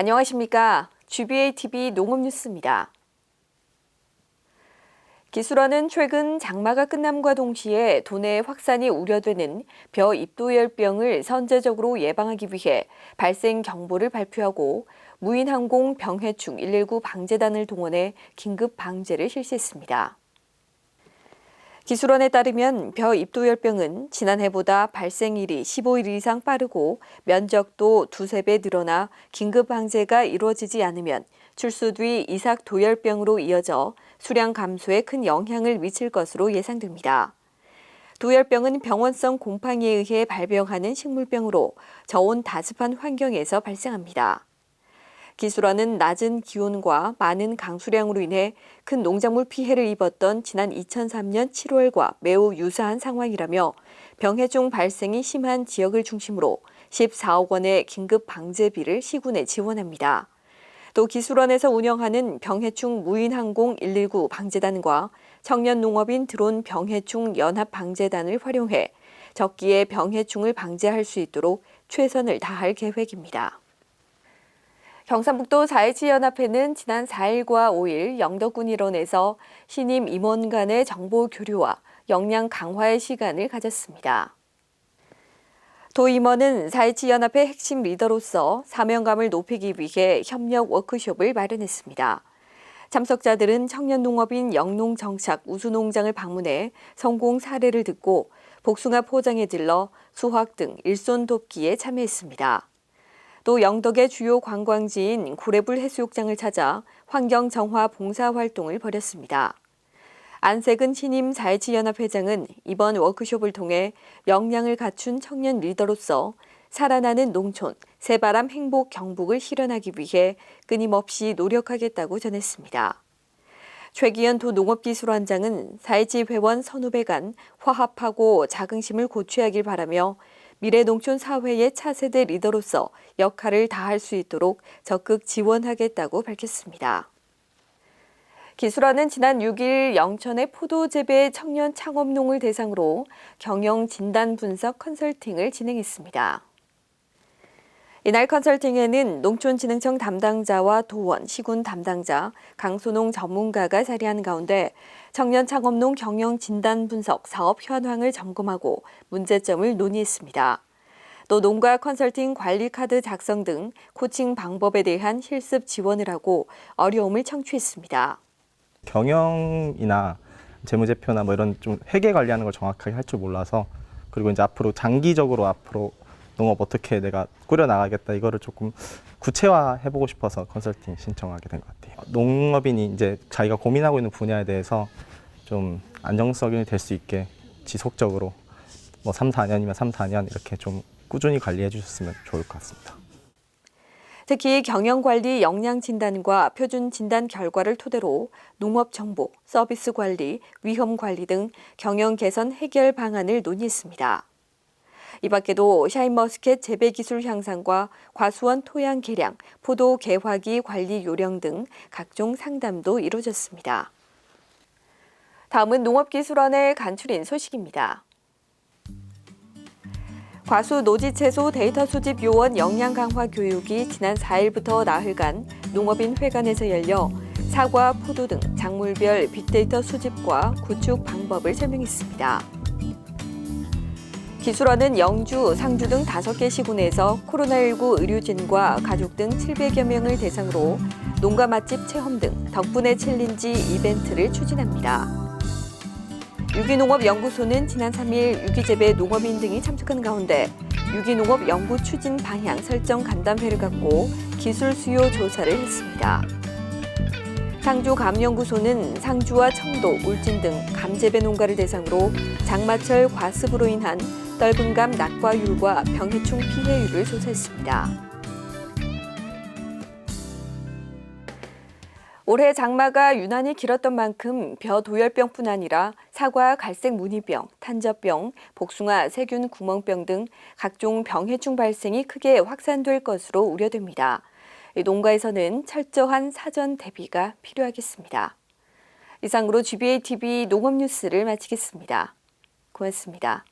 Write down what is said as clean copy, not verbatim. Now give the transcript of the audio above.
안녕하십니까. GBA-TV 농업뉴스입니다. 기술원은 최근 장마가 끝남과 동시에 도내 확산이 우려되는 벼 입도열병을 선제적으로 예방하기 위해 발생 경보를 발표하고 무인항공 병해충 119 방재단을 동원해 긴급 방제를 실시했습니다. 기술원에 따르면 벼 입도열병은 지난해보다 발생일이 15일 이상 빠르고 면적도 두세 배 늘어나 긴급 방제가 이루어지지 않으면 출수 뒤 이삭 도열병으로 이어져 수량 감소에 큰 영향을 미칠 것으로 예상됩니다. 도열병은 병원성 곰팡이에 의해 발병하는 식물병으로 저온 다습한 환경에서 발생합니다. 기술원은 낮은 기온과 많은 강수량으로 인해 큰 농작물 피해를 입었던 지난 2003년 7월과 매우 유사한 상황이라며 병해충 발생이 심한 지역을 중심으로 14억 원의 긴급 방제비를 시군에 지원합니다. 또 기술원에서 운영하는 병해충 무인항공 119 방재단과 청년농업인 드론 병해충 연합방재단을 활용해 적기에 병해충을 방제할 수 있도록 최선을 다할 계획입니다. 경상북도 4.17연합회는 지난 4일과 5일 영덕군 일원에서 신임 임원 간의 정보 교류와 역량 강화의 시간을 가졌습니다. 도 임원은 4.17연합회 핵심 리더로서 사명감을 높이기 위해 협력 워크숍을 마련했습니다. 참석자들은 청년농업인 영농정착 우수농장을 방문해 성공 사례를 듣고 복숭아 포장에 들러 수확 등 일손 돕기에 참여했습니다. 또 영덕의 주요 관광지인 고래불 해수욕장을 찾아 환경 정화 봉사 활동을 벌였습니다. 안색은 신임 4.17연합 회장은 이번 워크숍을 통해 역량을 갖춘 청년 리더로서 살아나는 농촌, 새바람 행복 경북을 실현하기 위해 끊임없이 노력하겠다고 전했습니다. 최기현 도 농업기술원장은 4.17 회원 선후배 간 화합하고 자긍심을 고취하길 바라며 미래농촌 사회의 차세대 리더로서 역할을 다할 수 있도록 적극 지원하겠다고 밝혔습니다. 기술원은 지난 6일 영천의 포도 재배 청년 창업농을 대상으로 경영 진단 분석 컨설팅을 진행했습니다. 이날 컨설팅에는 농촌진흥청 담당자와 도원, 시군 담당자, 강소농 전문가가 자리한 가운데 청년 창업농 경영 진단 분석 사업 현황을 점검하고 문제점을 논의했습니다. 또 농가 컨설팅 관리 카드 작성 등 코칭 방법에 대한 실습 지원을 하고 어려움을 청취했습니다. 경영이나 재무제표나 뭐 이런 좀 회계 관리하는 걸 정확하게 할 줄 몰라서 그리고 이제 앞으로 장기적으로 농업 어떻게 내가 꾸려나가겠다 이거를 조금 구체화해보고 싶어서 컨설팅 신청하게 된 것 같아요. 농업인이 이제 자기가 고민하고 있는 분야에 대해서 좀 안정성이 될 수 있게 지속적으로 뭐 3, 4년이면 3, 4년 이렇게 좀 꾸준히 관리해 주셨으면 좋을 것 같습니다. 특히 경영관리 역량 진단과 표준 진단 결과를 토대로 농업 정보, 서비스 관리, 위험 관리 등 경영 개선 해결 방안을 논의했습니다. 이 밖에도 샤인머스켓 재배 기술 향상과 과수원 토양 개량, 포도 개화기 관리 요령 등 각종 상담도 이루어졌습니다. 다음은 농업기술원의 간추린 소식입니다. 과수 노지채소 데이터 수집 요원 역량 강화 교육이 지난 4일부터 나흘간 농업인 회관에서 열려 사과, 포도 등 작물별 빅데이터 수집과 구축 방법을 설명했습니다. 기술원은 영주, 상주 등 5개 시군에서 코로나19 의료진과 가족 등 700여 명을 대상으로 농가 맛집 체험 등 덕분에 챌린지 이벤트를 추진합니다. 유기농업연구소는 지난 3일 유기재배 농업인 등이 참석한 가운데 유기농업 연구 추진 방향 설정 간담회를 갖고 기술 수요 조사를 했습니다. 상주감연구소는 상주와 청도, 울진 등 감재배 농가를 대상으로 장마철 과습으로 인한 떫은감 낙과율과 병해충 피해율을 조사했습니다. 올해 장마가 유난히 길었던 만큼 벼 도열병뿐 아니라 사과 갈색 무늬병, 탄저병, 복숭아 세균 구멍병 등 각종 병해충 발생이 크게 확산될 것으로 우려됩니다. 농가에서는 철저한 사전 대비가 필요하겠습니다. 이상으로 GBA-TV 농업뉴스를 마치겠습니다. 고맙습니다.